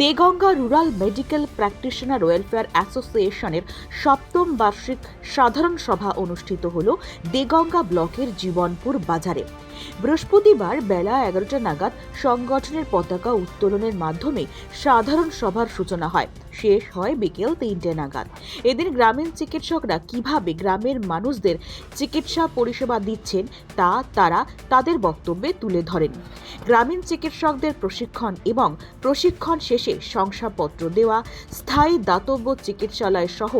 Deganga rural medical practitioner welfare অ্যাসোসিয়েশনের সপ্তম বার্ষিক সাধারণ সভা অনুষ্ঠিত হল দেগঙ্গা ব্লকের জীবনপুর বাজারে। বৃহস্পতিবার বেলা 11টা নাগাদ সংগঠনের পতাকা উত্তোলনের মাধ্যমে সাধারণ সভার সূচনা হয়, শেষ হয় বিকেল 3টে নাগাদ। এদিন গ্রামীণ চিকিৎসকরা কিভাবে গ্রামের মানুষদের চিকিৎসা পরিষেবা দিচ্ছেন তা তারা তাদের বক্তব্যে তুলে ধরেন। গ্রামীণ চিকিৎসকদের প্রশিক্ষণ এবং প্রশিক্ষণ শেষে শংসাপত্র দেওয়া, স্থায়ী দাতব্য চিকিৎসালয় সহ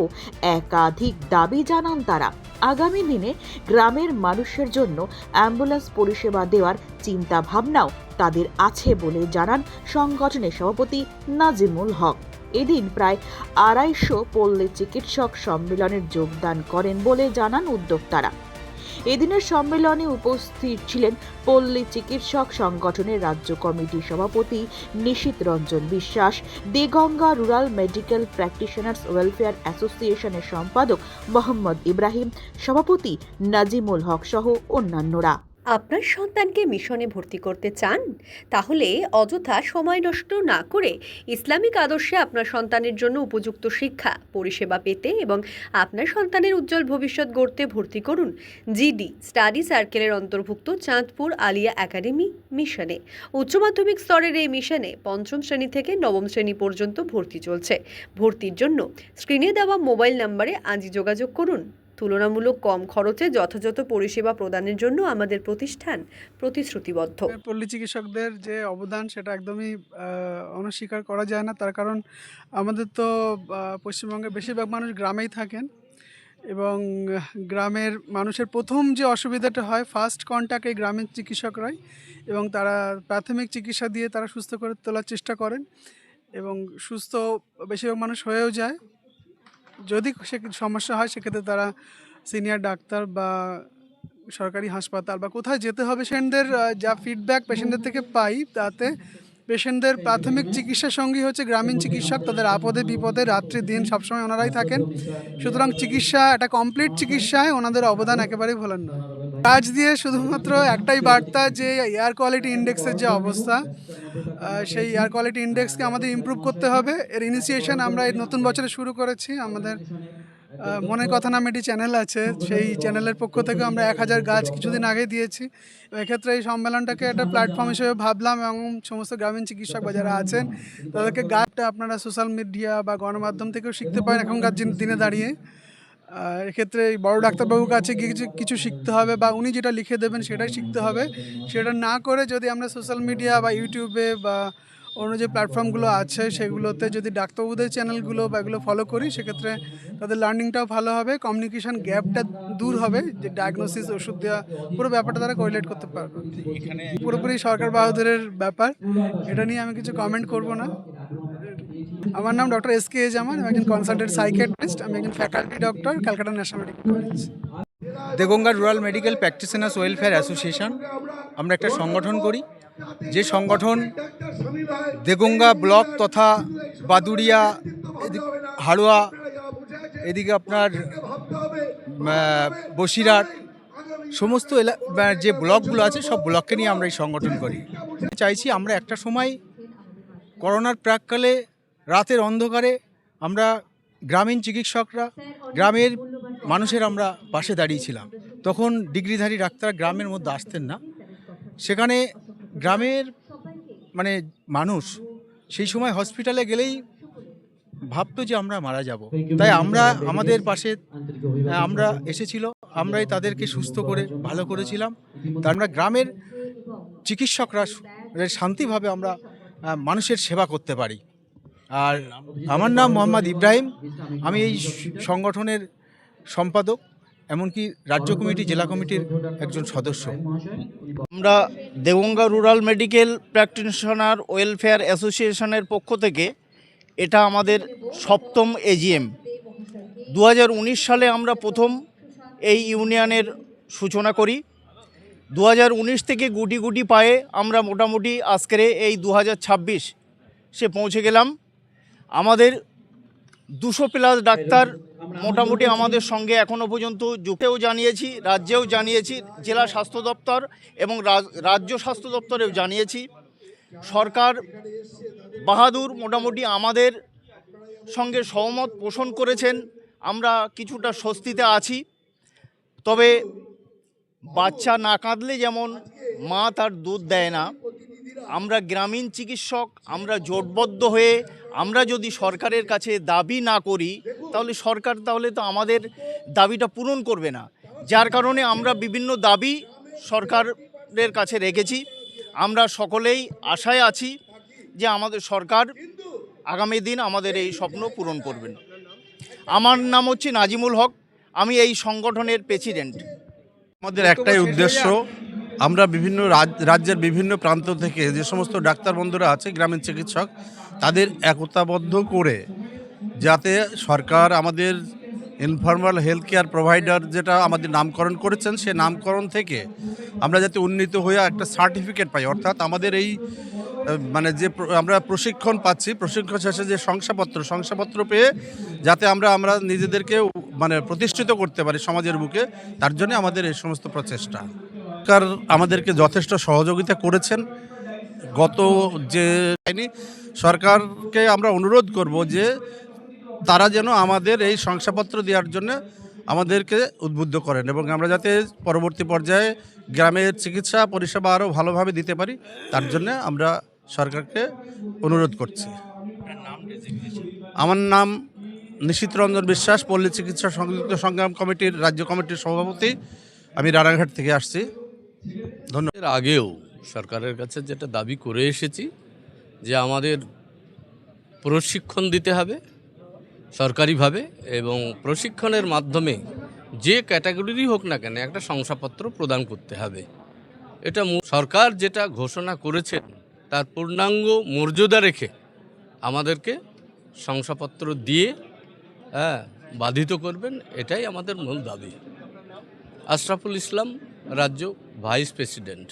একাধিক দাবি জানান তারা। আগামী দিনে গ্রামের মানুষের জন্য অ্যাম্বুলেন্স পরিষেবা দেওয়ার চিন্তা ভাবনাও তাদের আছে বলে জানান সংগঠনের সভাপতি নাজিমুল হক। এদিন প্রায় 250 পল্লী চিকিৎসক সম্মেলনের যোগদান করেন বলে জানান উদ্যোক্তারা। এদিনের সম্মেলনে উপস্থিত ছিলেন পল্লী চিকিৎসক সংগঠনের রাজ্য কমিটির সভাপতি নিশীত রঞ্জন বিশ্বাস, Deganga rural medical practitioners welfare অ্যাসোসিয়েশনের সম্পাদক মোহাম্মদ ইব্রাহিম, সভাপতি নাজিমুল হক সহ অন্যান্যরা। আপনার সন্তানকে মিশনে ভর্তি করতে চান? তাহলে অযথা সময় নষ্ট না করে ইসলামিক আদর্শে আপনার সন্তানের জন্য উপযুক্ত শিক্ষা পরিষেবা পেতে এবং আপনার সন্তানের উজ্জ্বল ভবিষ্যৎ গড়তে ভর্তি করুন জিডি স্টাডি সার্কেলের অন্তর্ভুক্ত চাঁদপুর আলিয়া একাডেমি মিশনে। উচ্চ মাধ্যমিক স্তরের এই মিশনে 5ম শ্রেণী থেকে 9ম শ্রেণী পর্যন্ত ভর্তি চলছে। ভর্তির জন্য স্ক্রিনে দেওয়া মোবাইল নম্বরে আজই যোগাযোগ করুন। তুলনামূলক কম খরচে যথাযথ পরিষেবা প্রদানের জন্য আমাদের প্রতিষ্ঠান প্রতিশ্রুতিবদ্ধ। পল্লী চিকিৎসকদের যে অবদান সেটা একদমই অনস্বীকার করা যায় না। তার কারণ আমাদের তো পশ্চিমবঙ্গের বেশিরভাগ মানুষ গ্রামেই থাকেন এবং গ্রামের মানুষের প্রথম যে অসুবিধাটা হয়, ফার্স্ট কন্ট্যাক্ট এই গ্রামের চিকিৎসকরাই, এবং তারা প্রাথমিক চিকিৎসা দিয়ে তারা সুস্থ করে তোলার চেষ্টা করেন এবং সুস্থ বেশিরভাগ মানুষ হয়েও যায়। যদি সে সমস্যা হয় সেক্ষেত্রে তারা সিনিয়র ডাক্তার বা সরকারি হাসপাতাল বা কোথায় যেতে হবে, পেশেন্টদের যা ফিডব্যাক পেশেন্টদের থেকে পাই তাতে পেশেন্টদের প্রাথমিক চিকিৎসার সঙ্গী হচ্ছে গ্রামীণ চিকিৎসক। তাদের আপদে বিপদে রাত্রি দিন সবসময় ওনারাই থাকেন। সুতরাং চিকিৎসা, একটা কমপ্লিট চিকিৎসায় ওনাদের অবদান একেবারেই ভোলার নয়। কাজ দিয়ে শুধুমাত্র একটাই বার্তা যে এয়ার কোয়ালিটি ইন্ডেক্সের যে অবস্থা, সেই এয়ার কোয়ালিটি ইন্ডেক্সকে আমাদের ইমপ্রুভ করতে হবে। এর ইনিশিয়েশন আমরা এই নতুন বছরে শুরু করেছি। আমাদের মনের কথা নামে একটি চ্যানেল আছে, সেই চ্যানেলের পক্ষ থেকে আমরা 1000 গাছ কিছুদিন আগে দিয়েছি। এক্ষেত্রে এই সম্মেলনটাকে একটা প্ল্যাটফর্ম হিসেবে ভাবলাম এবং সমস্ত গ্রামীণ চিকিৎসক বা যারা আছেন তাদেরকে গাছটা আপনারা সোশ্যাল মিডিয়া বা গণমাধ্যম থেকেও শিখতে পারেন এখনকার দিনে দাঁড়িয়ে। এক্ষেত্রে বড় ডাক্তারবাবুর কাছে গিয়ে কিছু শিখতে হবে বা উনি যেটা লিখে দেবেন সেটাই শিখতে হবে। সেটা না করে যদি আমরা সোশ্যাল মিডিয়া বা ইউটিউবে বা অন্য যে প্ল্যাটফর্মগুলো আছে সেগুলোতে যদি ডাক্তারবাবুদের চ্যানেলগুলো বা এগুলো ফলো করি, সেক্ষেত্রে তাদের লার্নিংটাও ভালো হবে, কমিউনিকেশন গ্যাপটা দূর হবে, যে ডায়াগনোসিস, ওষুধ দেওয়া পুরো ব্যাপারটা তারা কোরিলেট করতে পারবে। এখানে পুরোপুরি সরকার বাহাদুরের ব্যাপার, এটা নিয়ে আমি কিছু কমেন্ট করব না। আমার নাম ডক্টর এস.কে. জামান, আমি একজন কনসালটেন্ট সাইকিয়াট্রিস্ট, আমি একজন faculty doctor, Calcutta national medical college. Deganga rural medical practitioners welfare association আমরা একটা সংগঠন করি, যে সংগঠন দেগঙ্গা ব্লক তথা বাদুড়িয়া, হাড়োয়া, এদিকে আপনার বসিরহাট, সমস্ত যে ব্লকগুলো আছে সব ব্লককে নিয়ে আমরা এই সংগঠন করি। চাইছি আমরা একটা সময় করোনার প্রাককালে রাতের অন্ধকারে আমরা গ্রামীণ চিকিৎসকরা, গ্রামের মানুষের আমরা পাশে দাঁড়িয়েছিলাম। তখন ডিগ্রিধারী ডাক্তার গ্রামের মধ্যে আসতেন না, সেখানে গ্রামের মানুষ সেই সময় হসপিটালে গেলেই ভাবতো যে আমরা মারা যাব। তাই আমরা আমাদের পাশে আমরা এসেছিল, আমরাই তাদেরকে সুস্থ করে ভালো করেছিলাম। তা আমরা গ্রামের চিকিৎসকরা শান্তিভাবে আমরা মানুষের সেবা করতে পারি। আর আমার নাম মোহাম্মদ ইব্রাহিম, আমি এই সংগঠনের সম্পাদক, এমনকি রাজ্য কমিটি, জেলা কমিটির একজন সদস্য। আমরা Deganga rural medical practitioner welfare অ্যাসোসিয়েশনের পক্ষ থেকে এটা আমাদের 7ম এজিএম। 2019 সালে আমরা প্রথম এই ইউনিয়নের সূচনা করি। 2019 থেকে গুটি গুটি পায়ে আমরা মোটামুটি আজকের এই 2026 সে পৌঁছে গেলাম। আমাদের 200+ ডাক্তার মোটামুটি আমাদের সঙ্গে এখনও পর্যন্ত যুক্তেও জানিয়েছি, রাজ্যেও জানিয়েছি, জেলা স্বাস্থ্য দপ্তর এবং রাজ্য স্বাস্থ্য দপ্তরেও জানিয়েছি। সরকার বাহাদুর মোটামুটি আমাদের সঙ্গে সহমত পোষণ করেছেন। আমরা কিছুটা স্বস্তিতে আছি। তবে বাচ্চা না কাঁদলে যেমন মা তার দুধ দেয় না, আমরা গ্রামীণ চিকিৎসক, আমরা জোটবদ্ধ হয়ে আমরা যদি সরকারের কাছে দাবি না করি তাহলে সরকার তো আমাদের দাবিটা পূরণ করবে না। যার কারণে আমরা বিভিন্ন দাবি সরকারের কাছে রেখেছি। আমরা সকলেই আশায় আছি যে আমাদের সরকার আগামী দিন আমাদের এই স্বপ্ন পূরণ করবেন। আমার নাম হচ্ছে নাজিমুল হক, আমি এই সংগঠনের প্রেসিডেন্ট। আমাদের একটাই উদ্দেশ্য, আমরা বিভিন্ন রাজ্যের বিভিন্ন প্রান্ত থেকে যে সমস্ত ডাক্তার বন্ধুরা আছে, গ্রামীণ চিকিৎসক, তাদের একতাবদ্ধ করে যাতে সরকার আমাদের ইনফর্মাল হেলথ কেয়ার প্রোভাইডার যেটা আমাদের নামকরণ করেছেন, সে নামকরণ থেকে আমরা যাতে উন্নীত হয়ে একটা সার্টিফিকেট পাই, অর্থাৎ আমাদের এই মানে যে আমরা প্রশিক্ষণ পাচ্ছি, প্রশিক্ষণ শেষে যে শংসাপত্র পেয়ে যাতে আমরা নিজেদেরকে মানে প্রতিষ্ঠিত করতে পারি সমাজের বুকে, তার জন্য আমাদের এই সমস্ত প্রচেষ্টা। সরকার আমাদেরকে যথেষ্ট সহযোগিতা করেছেন। গত যে সরকারকে আমরা অনুরোধ করব যে তারা যেন আমাদের এই শংসাপত্র দেওয়ার জন্য আমাদেরকে উদ্বুদ্ধ করেন এবং আমরা যাতে পরবর্তী পর্যায়ে গ্রামের চিকিৎসা পরিষেবা আরও ভালোভাবে দিতে পারি, তার জন্য আমরা সরকারকে অনুরোধ করছি। আমার নাম নিশীথ রঞ্জন বিশ্বাস, পল্লী চিকিৎসা সংযুক্ত সংগ্রাম কমিটির রাজ্য কমিটির সভাপতি। আমি রানাঘাট থেকে আসছি। ধন্যবাদ। এর আগেও সরকারের কাছে যেটা দাবি করে এসেছি যে আমাদের প্রশিক্ষণ দিতে হবে সরকারিভাবে, এবং প্রশিক্ষণের মাধ্যমে যে ক্যাটাগরিরই হোক না কেন একটা শংসাপত্র প্রদান করতে হবে। এটা সরকার যেটা ঘোষণা করেছেন তার পূর্ণাঙ্গ মর্যাদা রেখে আমাদেরকে শংসাপত্র দিয়ে বাধিত করবেন, এটাই আমাদের মূল দাবি। আশরাফুল ইসলাম, রাজ্য ভাইস প্রেসিডেন্ট।